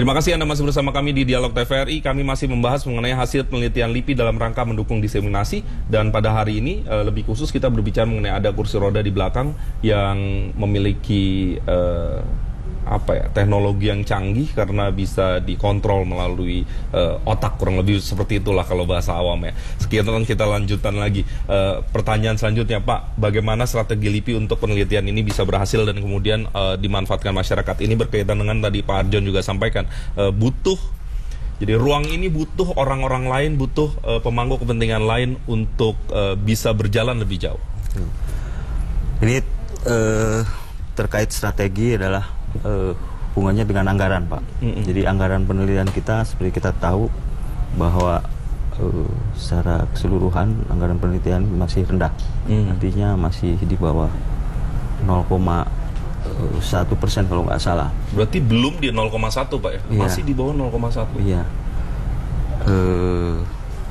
Terima kasih Anda masih bersama kami di Dialog TVRI. Kami masih membahas mengenai hasil penelitian LIPI dalam rangka mendukung diseminasi. Dan pada hari ini lebih khusus kita berbicara mengenai ada kursi roda di belakang yang memiliki teknologi yang canggih karena bisa dikontrol melalui otak, kurang lebih seperti itulah kalau bahasa awam ya. Sekian, kita lanjutkan lagi. Pertanyaan selanjutnya, Pak, bagaimana strategi LIPI untuk penelitian ini bisa berhasil dan kemudian dimanfaatkan masyarakat? Ini berkaitan dengan tadi Pak Arjon juga sampaikan, jadi ruang ini butuh orang-orang lain, butuh pemangku kepentingan lain untuk bisa berjalan lebih jauh. Ini terkait strategi adalah hubungannya dengan anggaran, Pak. Jadi anggaran penelitian kita, seperti kita tahu bahwa secara keseluruhan anggaran penelitian masih rendah. Artinya masih di bawah 0,1% kalau nggak salah. Berarti belum di 0,1, Pak ya? Iya. Masih di bawah 0,1. Iya.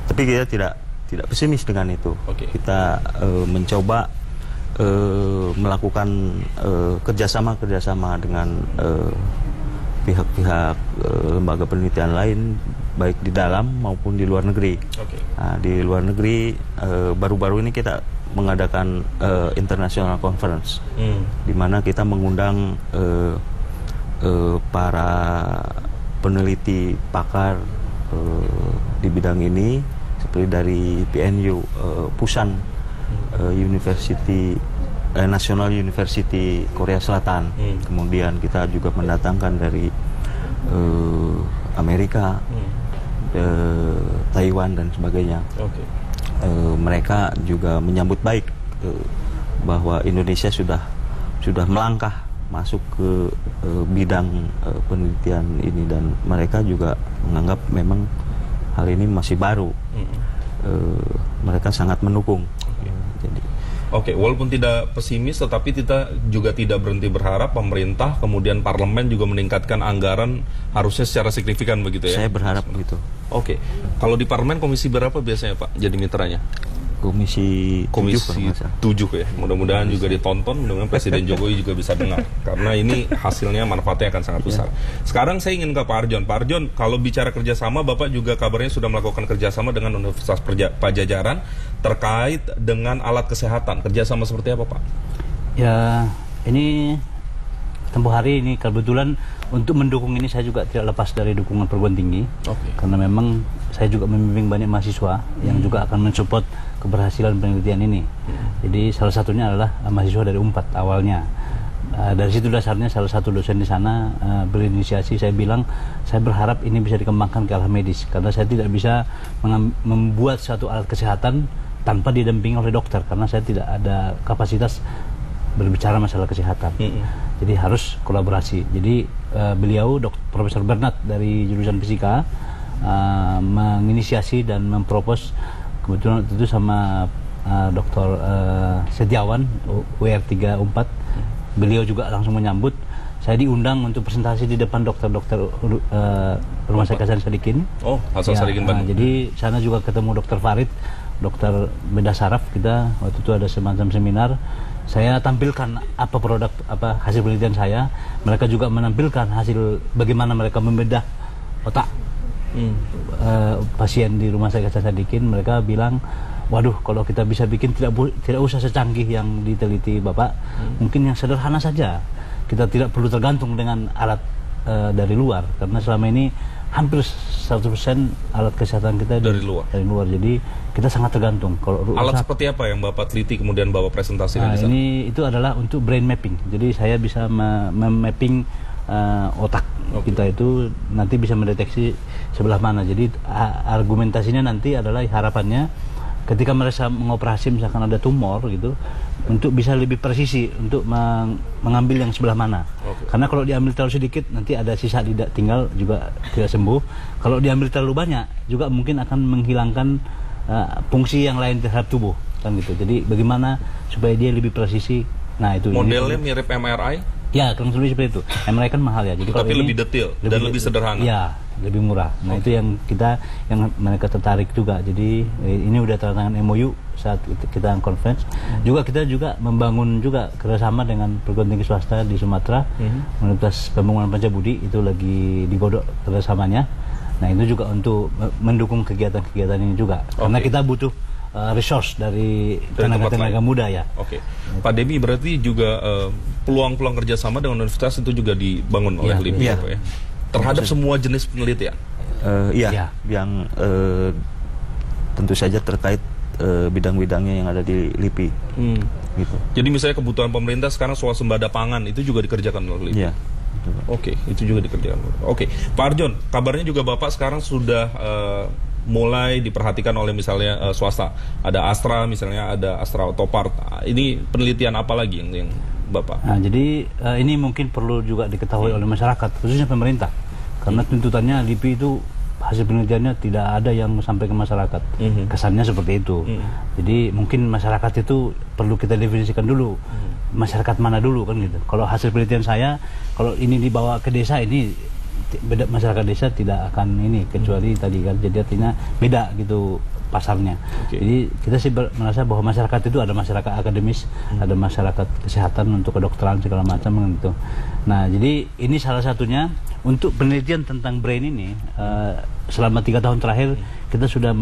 Tapi kita tidak pesimis dengan itu. Kita mencoba melakukan kerjasama dengan pihak-pihak lembaga penelitian lain, baik di dalam maupun di luar negeri. Nah, di luar negeri baru-baru ini kita mengadakan international conference, di mana kita mengundang para peneliti pakar di bidang ini, seperti dari PNU, Pusan National University Korea Selatan. Kemudian kita juga mendatangkan dari Amerika, Taiwan dan sebagainya. Mereka juga menyambut baik bahwa Indonesia sudah melangkah masuk ke bidang penelitian ini, dan mereka juga menganggap memang hal ini masih baru. Mereka sangat mendukung. Walaupun tidak pesimis, tetapi kita juga tidak berhenti berharap pemerintah, kemudian parlemen juga meningkatkan anggaran harusnya secara signifikan, begitu ya? Saya berharap begitu. Kalau di parlemen komisi berapa biasanya, Pak, jadi mitranya? Komisi 7 ya. Mudah-mudahan juga ditonton, mudah-mudahan Presiden Jokowi juga bisa dengar, karena ini hasilnya, manfaatnya akan sangat besar. Sekarang saya ingin ke Pak Arjon. Pak Arjon, kalau bicara kerjasama, Bapak juga kabarnya sudah melakukan kerjasama dengan Universitas Pajajaran terkait dengan alat kesehatan. Kerjasama seperti apa, Pak? Ya, ini tempoh hari ini kebetulan untuk mendukung ini saya juga tidak lepas dari dukungan perguruan tinggi. Karena memang saya juga membimbing banyak mahasiswa yang juga akan mensupport keberhasilan penelitian ini. Jadi salah satunya adalah mahasiswa dari UNPAD awalnya. Dari situ dasarnya salah satu dosen di sana berinisiasi, saya bilang saya berharap ini bisa dikembangkan ke arah medis, karena saya tidak bisa membuat suatu alat kesehatan tanpa didampingi oleh dokter, karena saya tidak ada kapasitas berbicara masalah kesehatan. Jadi harus kolaborasi. Jadi beliau Profesor Bernard dari jurusan fisika menginisiasi dan mempropos, kebetulan itu sama Dr. Setiawan WR3 UNPAD. Beliau juga langsung menyambut. Saya diundang untuk presentasi di depan dokter-dokter Rumah Sakit Hasan Sadikin. Hasan Sadikin Bandung. Jadi sana juga ketemu Dr. Farid, Dr. Beda Saraf. Kita waktu itu ada semacam seminar. Saya tampilkan hasil penelitian saya. Mereka juga menampilkan hasil bagaimana mereka membedah otak pasien di Rumah Sakit Hasan Sadikin. Mereka bilang, waduh, kalau kita bisa bikin tidak usah secanggih yang diteliti Bapak, mungkin yang sederhana saja. Kita tidak perlu tergantung dengan alat dari luar, karena selama ini hampir 100% alat kesehatan kita dari luar. Jadi kita sangat tergantung. Alat seperti apa yang Bapak teliti kemudian Bapak presentasikan di sana? Itu adalah untuk brain mapping. Jadi saya bisa memapping otak kita itu, nanti bisa mendeteksi sebelah mana. Jadi argumentasinya nanti adalah harapannya ketika mereka mengoperasi misalkan ada tumor gitu, untuk bisa lebih presisi untuk mengambil yang sebelah mana. Karena kalau diambil terlalu sedikit nanti ada sisa tinggal juga tidak sembuh. Kalau diambil terlalu banyak juga mungkin akan menghilangkan fungsi yang lain terhadap tubuh, kan gitu. Jadi bagaimana supaya dia lebih presisi. Nah, itu modelnya mirip MRI? Ya, kurang lebih seperti itu. MRI kan mahal ya. Jadi Tapi kalau lebih detail dan lebih sederhana. Ya, lebih murah. Nah, itu yang mereka tertarik juga. Jadi ini udah tanda tangan MOU saat kita conference. Juga kita juga membangun juga kerjasama dengan perguruan tinggi swasta di Sumatera. Universitas Pembangunan Pancabudi itu lagi digodok kerjasamanya. Nah, itu juga untuk mendukung kegiatan-kegiatan ini juga. Karena kita butuh resource dari tenaga muda ya. Oke, Pak Demi, berarti juga peluang-peluang kerjasama dengan universitas itu juga dibangun oleh LIPI ya. Terhadap semua jenis penelitian. Yang tentu saja terkait bidang-bidangnya yang ada di LIPI. Gitu. Jadi misalnya kebutuhan pemerintah sekarang swasembada pangan itu juga dikerjakan oleh LIPI. Oke, itu juga dikerjakan. Oke, Pak Arjon, kabarnya juga Bapak sekarang sudah mulai diperhatikan oleh misalnya swasta. Ada Astra misalnya, ada Astra Autopart. Ini penelitian apa lagi yang Bapak? Nah, jadi ini mungkin perlu juga diketahui oleh masyarakat, khususnya pemerintah. Karena tuntutannya LIPI itu hasil penelitiannya tidak ada yang sampai ke masyarakat. Kesannya seperti itu. Jadi mungkin masyarakat itu perlu kita definisikan dulu. Masyarakat mana dulu kan gitu. Kalau hasil penelitian saya, kalau ini dibawa ke desa ini masyarakat desa tidak akan ini kecuali tadi kan, jadi artinya beda gitu pasarnya. Jadi kita sih merasa bahwa masyarakat itu ada masyarakat akademis, ada masyarakat kesehatan untuk kedokteran segala macam gitu. Nah, jadi ini salah satunya untuk penelitian tentang brain ini. Selama 3 tahun terakhir kita sudah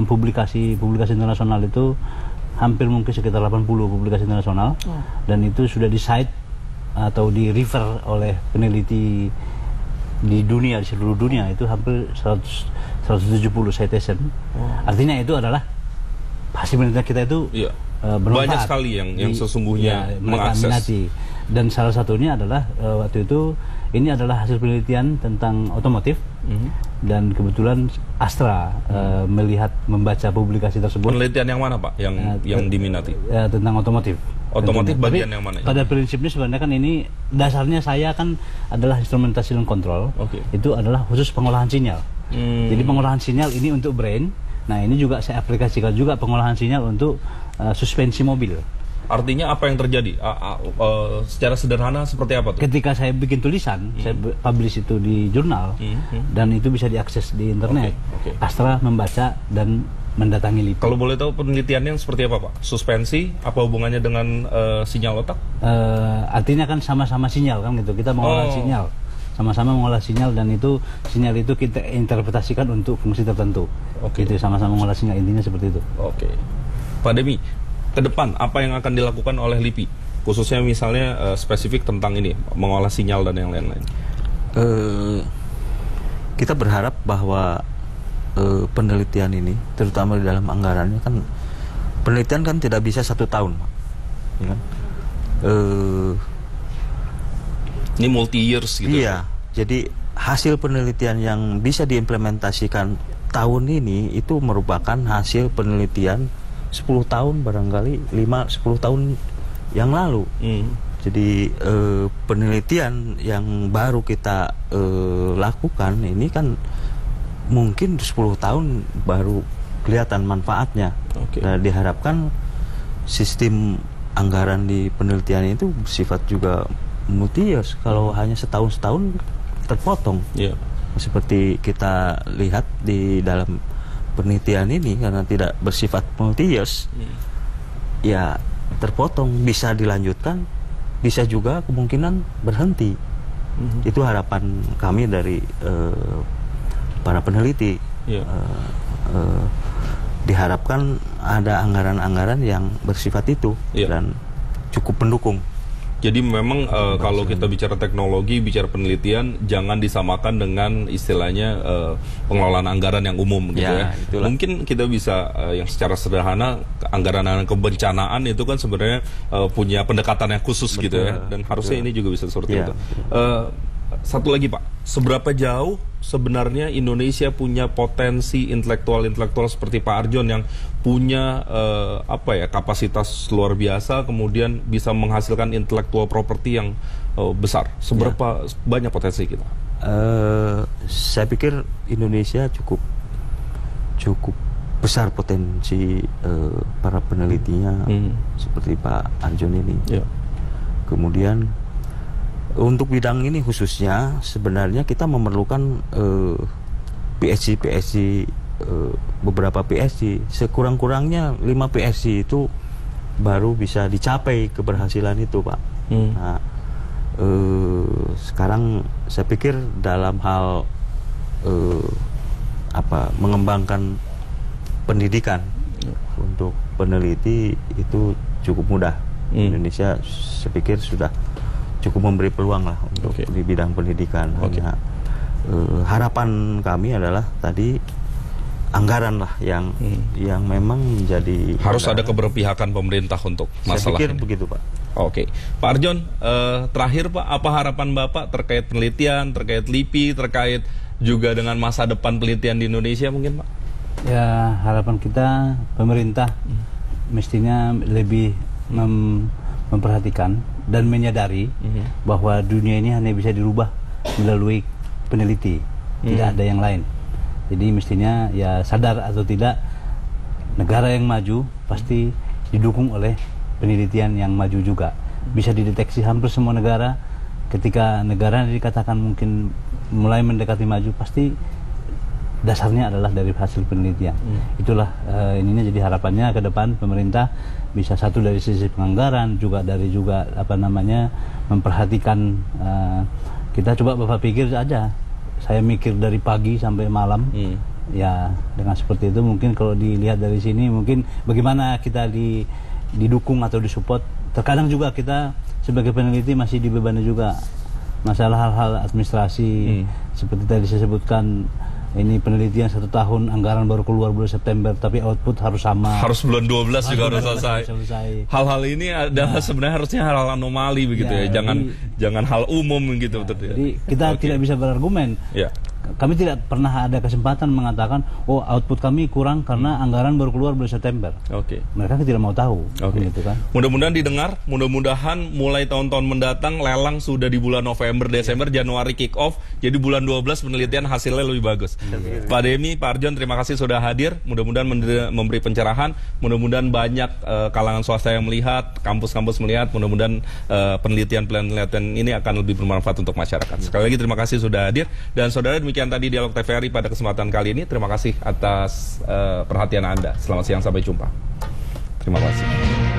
publikasi internasional itu hampir mungkin sekitar 80 publikasi internasional, dan itu sudah di cite atau di refer oleh peneliti di dunia, di seluruh dunia itu hampir 170 citation. Artinya itu adalah hasil penelitian kita itu bermanfaat. Banyak sekali yang sesungguhnya mengakses. Dan salah satunya adalah waktu itu ini adalah hasil penelitian tentang otomotif. Dan kebetulan Astra membaca publikasi tersebut. Penelitian yang mana Pak yang diminati? Tentang otomotif. Otomotif bagian yang mana? Pada prinsipnya sebenarnya kan ini dasarnya saya kan adalah instrumentasi dan kontrol. Itu adalah khusus pengolahan sinyal. Jadi pengolahan sinyal ini untuk brain. Nah, ini juga saya aplikasikan juga pengolahan sinyal untuk suspensi mobil. Artinya apa yang terjadi? Secara sederhana seperti apa tuh? Ketika saya bikin tulisan, saya publish itu di jurnal, dan itu bisa diakses di internet. Astra membaca dan mendatangi LIPI. Kalau boleh tahu penelitiannya seperti apa Pak? Suspensi, apa hubungannya dengan sinyal otak? Artinya kan sama-sama sinyal kan gitu. Kita mengolah sinyal, sama-sama mengolah sinyal, dan itu sinyal itu kita interpretasikan untuk fungsi tertentu. Itu sama-sama mengolah sinyal, intinya seperti itu. Pak Demi, ke depan apa yang akan dilakukan oleh LIPI? Khususnya misalnya spesifik tentang ini, mengolah sinyal dan yang lain-lain. Kita berharap bahwa penelitian ini, terutama di dalam anggarannya kan, penelitian kan tidak bisa 1 tahun, ya kan? Ini multi years gitu. Iya, jadi hasil penelitian yang bisa diimplementasikan tahun ini itu merupakan hasil penelitian 10 tahun barangkali, 5-10 tahun yang lalu. Jadi penelitian yang baru kita lakukan ini kan mungkin 10 tahun baru kelihatan manfaatnya. Nah, diharapkan sistem anggaran di penelitian itu bersifat juga multi-years. Kalau hanya setahun terpotong, seperti kita lihat di dalam penelitian ini, karena tidak bersifat multi-years, ya terpotong, bisa dilanjutkan, bisa juga kemungkinan berhenti. Itu harapan kami dari para peneliti. Diharapkan ada anggaran-anggaran yang bersifat itu dan cukup pendukung. Jadi memang kalau kita bicara teknologi, bicara penelitian, jangan disamakan dengan istilahnya pengelolaan anggaran yang umum gitu ya. Mungkin kita bisa yang secara sederhana, anggaran kebencanaan itu kan sebenarnya punya pendekatan yang khusus gitu ya. Dan harusnya ini juga bisa seperti itu. Satu lagi Pak, seberapa jauh sebenarnya Indonesia punya potensi intelektual seperti Pak Arjon yang punya kapasitas luar biasa, kemudian bisa menghasilkan intellectual property yang besar. Seberapa banyak potensi kita? Saya pikir Indonesia cukup besar potensi para penelitinya seperti Pak Arjon ini. Kemudian Untuk bidang ini khususnya sebenarnya kita memerlukan PSC beberapa PSC, sekurang-kurangnya 5 PSC itu baru bisa dicapai keberhasilan itu, Pak. Nah, sekarang saya pikir dalam hal mengembangkan pendidikan untuk peneliti itu cukup mudah. Indonesia saya pikir sudah cukup memberi peluang lah untuk di bidang pendidikan. Hanya harapan kami adalah tadi anggaran lah yang memang menjadi harus ada keberpihakan pemerintah untuk masalah. Saya pikir begitu, Pak. Oke, Pak Arjon, terakhir Pak, apa harapan Bapak terkait penelitian, terkait LIPI, terkait juga dengan masa depan penelitian di Indonesia mungkin, Pak? Ya, harapan kita pemerintah mestinya lebih memperhatikan dan menyadari bahwa dunia ini hanya bisa dirubah melalui peneliti, tidak ada yang lain. Jadi mestinya ya sadar atau tidak, negara yang maju pasti didukung oleh penelitian yang maju juga. Bisa dideteksi hampir semua negara. Ketika negara yang dikatakan mungkin mulai mendekati maju, pasti dasarnya adalah dari hasil penelitian. Itulah ininya, jadi harapannya ke depan pemerintah bisa satu dari sisi penganggaran, juga dari memperhatikan. Kita coba Bapak pikir aja, saya mikir dari pagi sampai malam. Ya dengan seperti itu mungkin kalau dilihat dari sini mungkin bagaimana kita didukung atau disupport. Terkadang juga kita sebagai peneliti masih dibebani juga masalah hal-hal administrasi. Seperti tadi saya sebutkan, ini penelitian 1 tahun, anggaran baru keluar bulan September, tapi output harus sama. Harus bulan 12 juga harus selesai. Hal-hal ini adalah sebenarnya harusnya hal-hal anomali begitu ya. Jangan hal umum gitu. Jadi kita tidak bisa berargumen. Kami tidak pernah ada kesempatan mengatakan, oh output kami kurang karena anggaran baru keluar bulan September. Mereka tidak mau tahu. Gitu kan. Mudah-mudahan didengar, mudah-mudahan mulai tahun-tahun mendatang lelang sudah di bulan November, Desember, Januari kick off. Jadi bulan 12 penelitian hasilnya lebih bagus. Pak Demi, Pak Arjon, terima kasih sudah hadir. Mudah-mudahan memberi pencerahan. Mudah-mudahan banyak kalangan swasta yang melihat, kampus-kampus melihat. Mudah-mudahan penelitian-penelitian ini akan lebih bermanfaat untuk masyarakat. Sekali lagi terima kasih sudah hadir. Dan saudara, demikian tadi Dialog TVRI pada kesempatan kali ini. Terima kasih atas perhatian Anda. Selamat siang, sampai jumpa. Terima kasih.